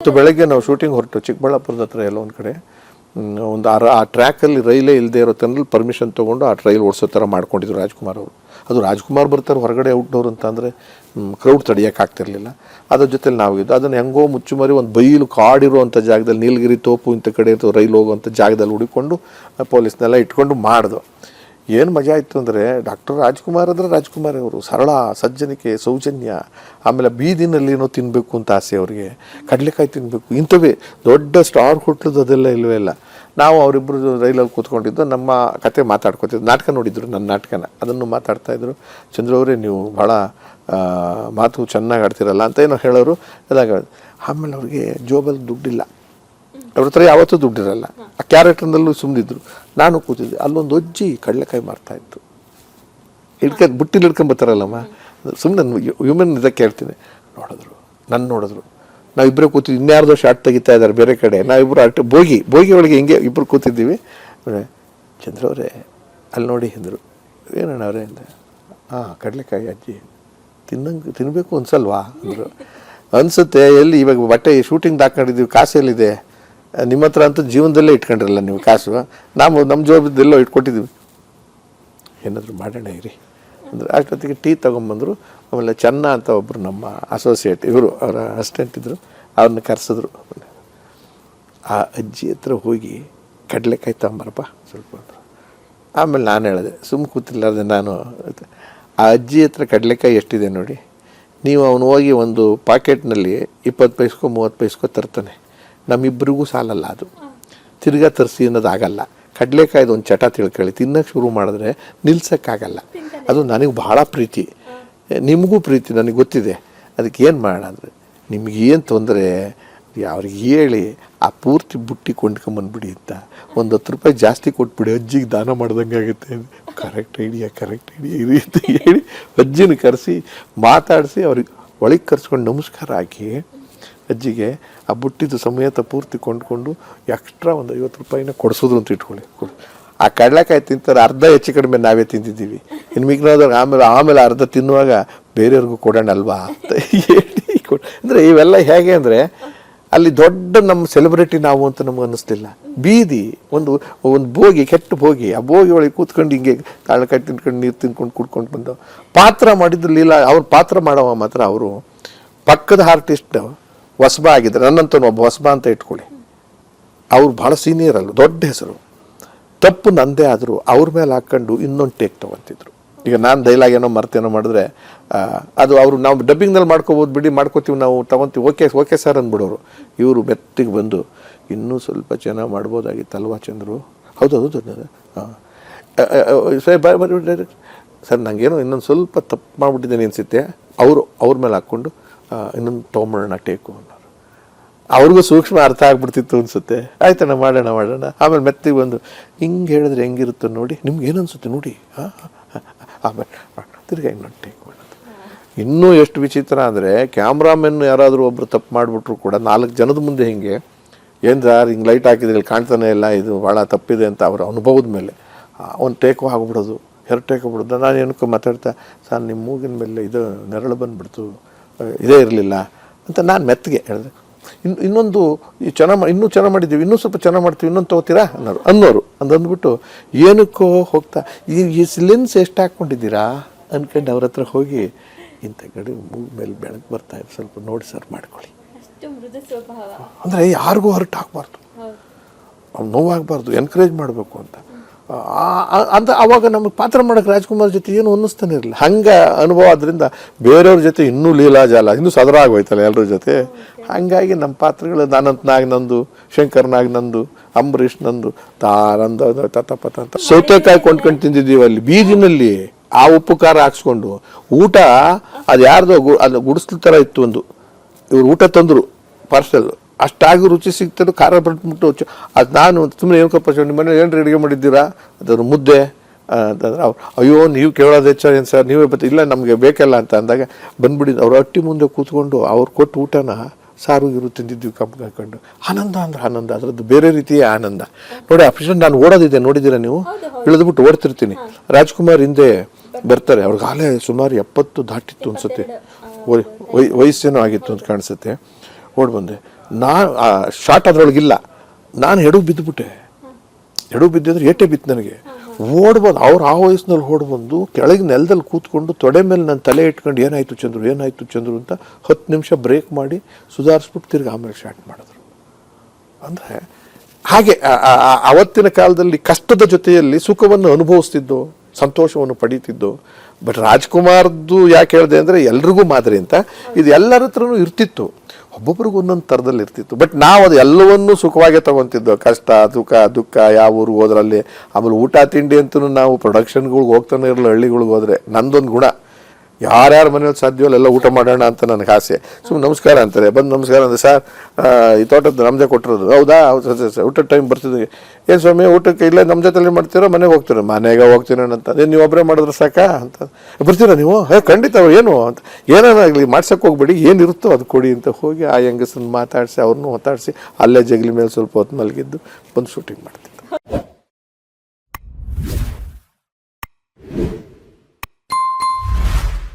ಅವತ್ತು ಬೆಳಗ್ಗೆ ನಾವು ಶೂಟಿಂಗ್ ಹೊರಟು ಚಿಕ್ಕಬಳ್ಳಾಪುರದ ಹತ್ರ ಎಲ್ಲ ಒಂದು ಕಡೆ ಒಂದು ಆ ಟ್ರ್ಯಾಕಲ್ಲಿ ರೈಲೇ ಇಲ್ಲದೆ ಇರೋ ತನ್ನಲ್ಲಿ ಪರ್ಮಿಷನ್ ತೊಗೊಂಡು ಆ ರೈಲ್ ಓಡಿಸೋ ಥರ ಮಾಡ್ಕೊಂಡಿದ್ರು ರಾಜ್ಕುಮಾರ್ ಅವರು. ಅದು ರಾಜ್ಕುಮಾರ್ ಬರ್ತಾರೆ ಹೊರಗಡೆ ಔಟ್ಡೋರ್ ಅಂತ ಅಂದರೆ ಕ್ರೌಡ್ ತಡೆಯೋಕ್ಕಾಗ್ತಿರ್ಲಿಲ್ಲ. ಅದ್ರ ಜೊತೆಲಿ ನಾವಿದ್ದು ಅದನ್ನು ಹೆಂಗೋ ಮುಚ್ಚುಮರಿ ಒಂದು ಬೈಲು ಕಾಡಿರುವಂಥ ಜಾಗದಲ್ಲಿ ನೀಲಗಿರಿ ತೋಪು ಇಂಥ ಕಡೆ ರೈಲು ಹೋಗುವಂಥ ಜಾಗದಲ್ಲಿ ಹುಡುಕೊಂಡು ಪೊಲೀಸ್ನೆಲ್ಲ ಇಟ್ಕೊಂಡು ಮಾಡಿದು. ಏನು ಮಜಾ ಇತ್ತು ಅಂದರೆ ಡಾಕ್ಟರ್ ರಾಜ್ಕುಮಾರ್ ಅಂದರೆ ರಾಜ್ಕುಮಾರ್ ಅವರು ಸರಳ ಸಜ್ಜನಿಕೆ ಸೌಜನ್ಯ. ಆಮೇಲೆ ಬೀದಿನಲ್ಲಿ ಏನೋ ತಿನ್ನಬೇಕು ಅಂತ ಆಸೆ ಅವರಿಗೆ, ಕಡಲೆಕಾಯಿ ತಿನ್ನಬೇಕು ಇಂಥವೇ ದೊಡ್ಡ ಸ್ಟಾರ್ ಹೋಟ್ಲದ್ದು ಅದೆಲ್ಲ ಇಲ್ಲವೇ ಇಲ್ಲ. ನಾವು ಅವರಿಬ್ಬರು ರೈಲಲ್ಲಿ ಕೂತ್ಕೊಂಡಿದ್ದು ನಮ್ಮ ಕತೆ ಮಾತಾಡ್ಕೊತಿದ್ದು. ನಾಟಕ ನೋಡಿದ್ರು ನನ್ನ ನಾಟಕನ, ಅದನ್ನು ಮಾತಾಡ್ತಾಯಿದ್ರು. ಚಂದ್ರ ಅವರೇ ನೀವು ಭಾಳ ಮಾತು ಚೆನ್ನಾಗಿ ಆಡ್ತಿರಲ್ಲ ಅಂತ ಏನೋ ಹೇಳೋರು. ಅದಾಗ ಆಮೇಲೆ ಅವ್ರಿಗೆ ಜೋಬಲ್ಲಿ ದುಡ್ಡಿಲ್ಲ, ಅವ್ರ ಹತ್ರ ಯಾವತ್ತೂ ದುಡ್ಡಿರಲ್ಲ. ಆ ಕ್ಯಾರೆಕ್ಟರ್ನಲ್ಲೂ ಸುಮ್ಮನಿದ್ರು. ನಾನು ಕೂತಿದ್ದೆ, ಅಲ್ಲೊಂದು ಅಜ್ಜಿ ಕಡಲೆಕಾಯಿ ಮಾರ್ತಾಯಿತ್ತು. ಬುಟ್ಟಿಲಿ ಹಿಡ್ಕೊಂಬತ್ತಾರಲ್ಲಮ್ಮ, ಸುಮ್ಮನೆ ಹ್ಯೂಮನ್ ಇದಕ್ಕೆ ಹೇಳ್ತೀನಿ. ನೋಡಿದ್ರು ನಾವಿಬ್ಬರೇ ಕೂತಿದ್ವಿ. ಇನ್ಯಾರ್ದೋ ಶಾರ್ಟ್ ತೆಗಿತಾ ಇದ್ದಾರೆ ಬೇರೆ ಕಡೆ, ನಾವಿಬ್ಬರು ಬೋಗಿ ಒಳಗೆ ಹಿಂಗೆ ಇಬ್ಬರು ಕೂತಿದ್ದೀವಿ. ಚಂದ್ರವರೇ ಅಲ್ಲಿ ನೋಡಿ ಅಂದರು. ಏನಣ್ಣ ಅವರೇ ಅಂದೆ. ಕಡಲೆಕಾಯಿ ಅಜ್ಜಿ ತಿನ್ನಬೇಕು ಅನ್ಸಲ್ವಾ ಅಂದರು. ಅನಿಸುತ್ತೆ. ಎಲ್ಲಿ ಇವಾಗ ಬಟ್ಟೆ ಶೂಟಿಂಗ್ ಹಾಕೊಂಡಿದ್ದೀವಿ, ಕಾಸು ಎಲ್ಲಿದೆ ನಿಮ್ಮ ಹತ್ರ ಅಂತೂ ಜೀವನದಲ್ಲೇ ಇಟ್ಕೊಂಡಿರಲ್ಲ ನೀವು ಕಾಸು. ನಮ್ಮ ಜವಾಬ್ದಾರಿಯೆಲ್ಲೋ ಇಟ್ಕೊಟ್ಟಿದ್ದೀವಿ. ಏನಾದರೂ ಮಾಡೋಣ ಇರಿ ಅಂದರೆ ಅಷ್ಟೊತ್ತಿಗೆ ಟೀ ತೊಗೊಂಬಂದರು. ಆಮೇಲೆ ಚೆನ್ನ ಅಂತ ಒಬ್ಬರು ನಮ್ಮ ಅಸೋಸಿಯೇಟ್, ಇವರು ಅವರ ಅಸಿಸ್ಟೆಂಟ್ ಇದ್ದರು, ಅವ್ರನ್ನ ಕರೆಸಿದ್ರು. ಆ ಅಜ್ಜಿ ಹತ್ರ ಹೋಗಿ ಕಡಲೆಕಾಯಿ ತಗೊಂಬರಪ್ಪ ಸ್ವಲ್ಪ ಅಂದರು. ಆಮೇಲೆ ನಾನು ಹೇಳಿದೆ, ಸುಮ್ಮನೆ ಕೂತಿರ್ಲಾರ್ದೆ ನಾನು, ಆ ಅಜ್ಜಿ ಹತ್ರ ಕಡಲೆಕಾಯಿ ಎಷ್ಟಿದೆ ನೋಡಿ, ನೀವು ಅವನು ಹೋಗಿ ಒಂದು ಪಾಕೆಟ್ನಲ್ಲಿ 20 ಪೈಸ್ಕೋ 30 ಪೈಸ್ಕೋ ತರ್ತಾನೆ, ನಮ್ಮಿಬ್ಬರಿಗೂ ಸಾಲಲ್ಲ. ಅದು ತಿರ್ಗಾ ತರಿಸಿ ಅನ್ನೋದಾಗಲ್ಲ. ಕಡಲೆಕಾಯ್ದು ಒಂದು ಚಟ ತಿಳ್ಕೊಳ್ಳಿ, ತಿನ್ನೋಕ್ಕೆ ಶುರು ಮಾಡಿದ್ರೆ ನಿಲ್ಸೋಕ್ಕಾಗಲ್ಲ. ಅದು ನನಗೆ ಭಾಳ ಪ್ರೀತಿ, ನಿಮಗೂ ಪ್ರೀತಿ, ನನಗೆ ಗೊತ್ತಿದೆ. ಅದಕ್ಕೆ ಏನು ಮಾಡೋಣ ಅಂದರೆ, ನಿಮಗೇನು ತೊಂದರೆ ಅವ್ರಿಗೆ ಹೇಳಿ ಆ ಪೂರ್ತಿ ಬುಟ್ಟಿ ಕೊಂಡ್ಕೊಂಬಂದ್ಬಿಡಿ ಅಂತ, ಒಂದು 10 ರೂಪಾಯಿ ಜಾಸ್ತಿ ಕೊಟ್ಬಿಡಿ, ಅಜ್ಜಿಗೆ ದಾನ ಮಾಡ್ದಂಗೆ ಆಗುತ್ತೆ. ಕರೆಕ್ಟ್ ಐಡಿಯಾ ಇರಿ ಅಂತ ಹೇಳಿ ಅಜ್ಜಿನ ಕರೆಸಿ ಮಾತಾಡಿಸಿ ಅವ್ರಿಗೆ ಒಳಗೆ ಕರೆಸ್ಕೊಂಡು ನಮಸ್ಕಾರ ಹಾಕಿ ಅಜ್ಜಿಗೆ ಆ ಬುಟ್ಟಿದ್ದು ಸಮೇತ ಪೂರ್ತಿ ಕೊಂಡ್ಕೊಂಡು ಎಕ್ಸ್ಟ್ರಾ ಒಂದು 50 ರೂಪಾಯಿನ ಕೊಡಿಸೋದ್ರು ಅಂತ ಇಟ್ಕೊಳ್ಳಿ. ಆ ಕಡಲೆಕಾಯಿ ತಿಂತಾರೆ, ಅರ್ಧ ಹೆಚ್ಚು ಕಡಿಮೆ ನಾವೇ ತಿಂದಿದ್ದೀವಿ. ಇನ್ನು ಮಿಗ್ನಾದವ್ರಿಗೆ ಆಮೇಲೆ ಅರ್ಧ ತಿನ್ನುವಾಗ ಬೇರೆಯವ್ರಿಗೂ ಕೊಡೋಣ ಅಲ್ವಾ ಅಂತ ಹೇಳಿ ಅಂದರೆ ಇವೆಲ್ಲ ಹೇಗೆ ಅಂದರೆ ಅಲ್ಲಿ ದೊಡ್ಡ ನಮ್ಮ ಸೆಲೆಬ್ರಿಟಿ ನಾವು ಅಂತ ನಮ್ಗೆ ಅನ್ನಿಸ್ತಿಲ್ಲ. ಬೀದಿ ಒಂದು ಬೋಗಿ, ಕೆಟ್ಟ ಬೋಗಿ, ಆ ಬೋಗಿ ಒಳಗೆ ಕೂತ್ಕೊಂಡು ಹಿಂಗೆ ಕಡಲೆಕಾಯಿ ತಿನ್ಕೊಂಡು ನೀರು ತಿನ್ಕೊಂಡು ಕುಡ್ಕೊಂಡು ಬಂದು ಪಾತ್ರ ಮಾಡಿದ್ದು ಲೀಲಾ. ಅವ್ರು ಪಾತ್ರ ಮಾಡೋವ ಮಾತ್ರ ಅವರು ಪಕ್ಕದ ಆರ್ಟಿಸ್ಟ್ ಹೊಸಬ ಆಗಿದ್ದಾರೆ. ನನ್ನಂತ ಒಬ್ಬ ಹೊಸಬ ಅಂತ ಇಟ್ಕೊಳ್ಳಿ, ಅವ್ರು ಭಾಳ ಸೀನಿಯರ್ ಅಲ್ಲ, ದೊಡ್ಡ ಹೆಸರು. ತಪ್ಪು ನಂದೇ ಆದರೂ ಅವ್ರ ಮೇಲೆ ಹಾಕ್ಕೊಂಡು ಇನ್ನೊಂದು ಟೇಕ್ ತೊಗೊತಿದ್ರು. ಈಗ ನಾನು ಡೈಲಾಗ್ ಏನೋ ಮರ್ತೇನೋ ಮಾಡಿದ್ರೆ ಅದು ಅವರು ನಾವು ಡಬ್ಬಿಂಗ್ನಲ್ಲಿ ಮಾಡ್ಕೋಬೋದು ಬಿಡಿ, ಮಾಡ್ಕೋತೀವಿ ನಾವು ತೊಗೊತೀವಿ, ಓಕೆ ಸರ್ ಅಂದ್ಬಿಡೋರು. ಇವರು ಮೆತ್ತಿಗೆ ಬಂದು ಇನ್ನೂ ಸ್ವಲ್ಪ ಚೆನ್ನಾಗಿ ಮಾಡ್ಬೋದಾಗಿತ್ತಲ್ವಾ ಚಂದ್ರು, ಹೌದು ಹಾಂ ಸರ್ ನನಗೇನೋ ಇನ್ನೊಂದು ಸ್ವಲ್ಪ ತಪ್ಪು ಮಾಡಿಬಿಟ್ಟಿದ್ದೇನೆ ಅನಿಸುತ್ತೆ. ಅವ್ರ ಮೇಲೆ ಹಾಕ್ಕೊಂಡು ಇನ್ನೊಂದು ತೊಗೊಂಬಿಡೋಣ ಟೇಕು ಅನ್ನೋರು. ಅವ್ರಿಗೂ ಸೂಕ್ಷ್ಮ ಅರ್ಥ ಆಗ್ಬಿಡ್ತಿತ್ತು ಅನಿಸುತ್ತೆ. ಆಯ್ತಣ್ಣ ಮಾಡೋಣ. ಆಮೇಲೆ ಮೆತ್ತಿಗೆ ಬಂದು ಹಿಂಗೆ ಹೇಳಿದ್ರೆ ಹೆಂಗಿರುತ್ತೋ ನೋಡಿ, ನಿಮ್ಗೆ ಏನು ಅನಿಸುತ್ತೆ ನೋಡಿ, ಆಮೇಲೆ ತಿರ್ಗಿ ಇನ್ನೊಂದು ಟೇಕ್ ಮಾಡೋದು. ಇನ್ನೂ ಎಷ್ಟು ವಿಚಿತ್ರ ಅಂದರೆ ಕ್ಯಾಮ್ರಾಮೆನ್ ಯಾರಾದರೂ ಒಬ್ಬರು ತಪ್ಪು ಮಾಡಿಬಿಟ್ರು ಕೂಡ 4 ಜನದ ಮುಂದೆ ಹಿಂಗೆ ಏನು ಸರ್ ಹಿಂಗೆ ಲೈಟ್ ಹಾಕಿದ್ರೆ ಇಲ್ಲಿ ಕಾಣ್ತಾನೆ ಇಲ್ಲ, ಇದು ಭಾಳ ತಪ್ಪಿದೆ ಅಂತ ಅವರ ಅನುಭವದ ಮೇಲೆ ಒಂದು ಟೇಕು ಆಗ್ಬಿಡೋದು, 2 ಟೇಕ್ ಆಗ್ಬಿಡೋದು. ನಾನು ಏನಕ್ಕೂ ಮಾತಾಡ್ತಾ, ಸರ್ ನಿಮ್ಮ ಮೂಗಿನ ಮೇಲೆ ಇದು ನೆರಳು ಬಂದುಬಿಡ್ತು, ಇದೇ ಇರಲಿಲ್ಲ ಅಂತ ನಾನು ಮೆತ್ತಿಗೆ ಹೇಳಿದೆ. ಇನ್ನೊಂದು ಇನ್ನೂ ಚೆನ್ನಾಗಿ ಮಾಡಿದ್ದೀವಿ, ಇನ್ನೂ ಸ್ವಲ್ಪ ಚೆನ್ನಾಗಿ ಮಾಡ್ತೀವಿ, ಇನ್ನೊಂದು ತೊಗೋತೀರಾ ಅನ್ನೋರು ಅಂದ್ಬಿಟ್ಟು ಏನಕ್ಕೋ ಹೋಗ್ತಾ ಈ ಲೆನ್ಸ್ ಎಷ್ಟು ಹಾಕ್ಕೊಂಡಿದ್ದೀರಾ ಅಂದ್ಕೊಂಡು ಅವ್ರ ಹತ್ರ ಹೋಗಿ ಇಂಥ ಕಡೆ ಮೂಗು ಮೇಲೆ ಬೆಳಕು ಬರ್ತಾಯಿದ್ರು, ಸ್ವಲ್ಪ ನೋಡಿ ಸರ್ ಮಾಡ್ಕೊಳ್ಳಿ ಅಂದರೆ ಯಾರಿಗೂ ಹೊರಟು ಹಾಕ್ಬಾರ್ದು, ಅವ್ನು ನೋವಾಗಬಾರ್ದು, ಎನ್ಕರೇಜ್ ಮಾಡಬೇಕು ಅಂತ. ಅಂತ ಅವಾಗ ನಮಗೆ ಪಾತ್ರ ಮಾಡೋಕ್ಕೆ ರಾಜ್ಕುಮಾರ್ ಜೊತೆ ಏನು ಅನ್ನಿಸ್ತಾನೆ ಇರಲಿಲ್ಲ. ಹಂಗೆ ಅನುಭವ ಆದ್ದರಿಂದ ಬೇರೆಯವ್ರ ಜೊತೆ ಇನ್ನೂ ಲೀಲಾಜಾಲ, ಇನ್ನೂ ಸದರ ಆಗೋಯ್ತಲ್ಲ ಎಲ್ಲರ ಜೊತೆ. ಹಾಗಾಗಿ ನಮ್ಮ ಪಾತ್ರಗಳು ಅನಂತನಾಗ್ ನಂದು, ಶಂಕರ್ನಾಗ್ ನಂದು, ಅಂಬರೀಷ್ ನಂದು, ತಾರಂದು ತತಪತ ಅಂತ ಸೌತೆಕಾಯಿ ಕೊಂಡ್ಕೊಂಡು ತಿಂದಿದ್ದೀವಿ ಅಲ್ಲಿ ಬೀದಿನಲ್ಲಿ. ಆ ಉಪ್ಪು ಖಾರ ಹಾಕ್ಸ್ಕೊಂಡು ಊಟ ಅದು ಯಾರ್ದೋ ಅದು ಗುಡಿಸ್ಲ ಥರ ಇತ್ತು. ಒಂದು ಇವ್ರು ಊಟ ತಂದರು ಪಾರ್ಸಲ್, ಅಷ್ಟಾಗಿ ರುಚಿ ಸಿಗ್ತದೆ, ಖಾರ ಬಿಟ್ಬಿಟ್ಟು ಅದು ನಾನು ಸುಮ್ಮನೆ ಏನಕ್ಕಪ್ಪ ನಿಮ್ಮ ಮನೇಲಿ ಏನು ಅಡುಗೆ ಮಾಡಿದ್ದೀರಾ ಅದ್ರ ಮುದ್ದೆ ಅಂತಂದ್ರೆ ಅವ್ರು ಅಯ್ಯೋ ನೀವು ಕೇಳೋದು ಏನು ಸರ್ ನೀವೇ ಇಲ್ಲ ನಮಗೆ ಬೇಕಲ್ಲ ಅಂತ ಅಂದಾಗ ಬಂದ್ಬಿಟ್ಟಿದ್ದು. ಅವ್ರು ಅಟ್ಟಿ ಮುಂದೆ ಕೂತ್ಕೊಂಡು ಅವ್ರು ಕೊಟ್ಟು ಊಟನ ಸಾರು ಇರು ತಿಂದಿದ್ವಿ ಕಬ್ಬು ಹಾಕೊಂಡು. ಆನಂದ ಅಂದ್ರೆ ಆನಂದ, ಅದರದ್ದು ಬೇರೆ ರೀತಿಯ ಆನಂದ ನೋಡಿ. ಅಫಿಷನ್ ನಾನು ಓಡೋದಿದೆ ನೋಡಿದ್ದೀರಾ ನೀವು, ಇಳಿದ್ಬಿಟ್ಟು ಓಡ್ತಿರ್ತೀನಿ. ರಾಜ್ಕುಮಾರ್ ಹಿಂದೆ ಬರ್ತಾರೆ, ಅವ್ರಿಗೆ ಆಲೇ ಸುಮಾರು 70 ದಾಟಿತ್ತು ಅನ್ಸುತ್ತೆ, ವಯಸ್ಸೇನೋ ಆಗಿತ್ತು ಅಂತ ಕಾಣಿಸುತ್ತೆ. ಓಡ್ ಬಂದೆ, ನಾನು ಶಾರ್ಟ್ ಅದರೊಳಗಿಲ್ಲ, ನಾನು ಎಡು ಬಿದ್ದುಬಿಟ್ಟೆ. ಎಡು ಬಿದ್ದಿದ್ರೆ ಏಟೆ ಬಿತ್ತು ನನಗೆ. ಓಡ್ಬಂದು ಅವ್ರು ಆ ವಯಸ್ಸಿನಲ್ಲಿ ಓಡ್ಬಂದು ಕೆಳಗೆ ನೆಲದಲ್ಲಿ ಕೂತ್ಕೊಂಡು ತೊಡೆ ಮೇಲೆ ನನ್ನ ತಲೆ ಇಟ್ಕೊಂಡು ಏನಾಯಿತು ಚಂದ್ರು ಅಂತ 10 ನಿಮಿಷ ಬ್ರೇಕ್ ಮಾಡಿ ಸುಧಾರಿಸ್ಬಿಟ್ಟು ತಿರ್ಗಿ ಆಮೇಲೆ ಸ್ಟಾರ್ಟ್ ಮಾಡಿದ್ರು. ಅಂದರೆ ಹಾಗೆ ಅವತ್ತಿನ ಕಾಲದಲ್ಲಿ ಕಷ್ಟದ ಜೊತೆಯಲ್ಲಿ ಸುಖವನ್ನು ಅನುಭವಿಸ್ತಿದ್ದು, ಸಂತೋಷವನ್ನು ಪಡೀತಿದ್ದು. ಬಟ್ ರಾಜ್ಕುಮಾರ್ದು ಯಾಕೆ ಹೇಳಿದೆ ಅಂದರೆ ಎಲ್ರಿಗೂ ಮಾದರಿ ಅಂತ, ಇದು ಎಲ್ಲರ ಹತ್ರನೂ ಇರ್ತಿತ್ತು, ಒಬ್ಬೊಬ್ರಿಗೂ ಒಂದೊಂದು ಥರದಲ್ಲಿ ಇರ್ತಿತ್ತು. ಬಟ್ ನಾವು ಅದು ಎಲ್ಲವನ್ನೂ ಸುಖವಾಗೇ ತಗೊತಿದ್ದೋ, ಕಷ್ಟ ದುಃಖ ಯಾವ ಊರಿಗೆ ಹೋದ್ರಲ್ಲಿ. ಆಮೇಲೆ ಊಟ ತಿಂಡಿ ಅಂತೂ ನಾವು ಪ್ರೊಡಕ್ಷನ್ಗಳಿಗೆ ಹೋಗ್ತಾನೆ ಇರಲಿಲ್ಲ. ಹಳ್ಳಿಗಳಿಗೆ ಹೋದರೆ ನಂದೊಂದು ಗುಣ, ಯಾರ್ಯಾರ ಮನೇಲಿ ಸಾಧ್ಯವಲ್ಲ ಎಲ್ಲ ಊಟ ಮಾಡೋಣ ಅಂತ ನನಗೆ ಆಸೆ. ಸುಮ್ಮನೆ ನಮಸ್ಕಾರ ಅಂತಾರೆ, ಬಂದು ನಮಸ್ಕಾರ ಅಂದರೆ ಸರ್ ಈ ತೋಟದ್ದು ನಮ್ಮದೇ ಕೊಟ್ಟಿರೋದು. ಹೌದಾ, ಹೌದು ಸರ್ ಊಟದ ಟೈಮ್ ಬರ್ತಿದ್ವಿ. ಏನು ಸ್ವಾಮಿ ಊಟಕ್ಕೆ ಇಲ್ಲೇ ನಮ್ಮ ಜೊತೆಲಿ ಮಾಡ್ತೀರೋ ಮನೆಗೆ ಹೋಗ್ತೀರೋ? ಮನೆಗೆ ಹೋಗ್ತೀನಿ ಅಂತ. ಅದೇ ನೀವು ಒಬ್ಬರೇ ಮಾಡಿದ್ರೆ ಸಾಕಾ ಅಂತ. ಬರ್ತೀರಾ ನೀವು? ಖಂಡಿತ ಏನು ಅಂತ, ಏನಾಗಲಿ ಮಾಡ್ಸೋಕೆ ಹೋಗ್ಬೇಡಿ, ಏನಿರುತ್ತೋ ಅದು ಕೊಡಿ ಅಂತ ಹೋಗಿ ಆ ಹೆಂಗಸನ್ನು ಮಾತಾಡಿಸಿ ಅವ್ರನ್ನೂ ಮಾತಾಡಿಸಿ ಅಲ್ಲೇ ಜಗಲಿ ಮೇಲೆ ಸ್ವಲ್ಪ ಹೊತ್ತು ಮಲಗಿದ್ದು ಬಂದು ಶೂಟಿಂಗ್ ಮಾಡ್ತಿದ್ದೆ.